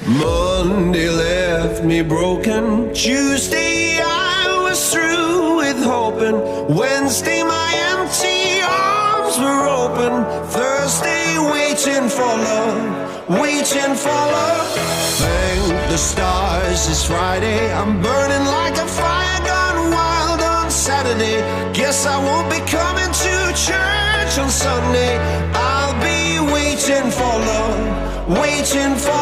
Monday left me broken. Tuesday I was through with hoping. Wednesday my empty arms were open. Thursday waiting for love, waiting for love. Thank the stars it's Friday. I'm burning like a fire gone wild on Saturday. Guess I won't be coming to church on Sunday. I'll be waiting for love, waiting for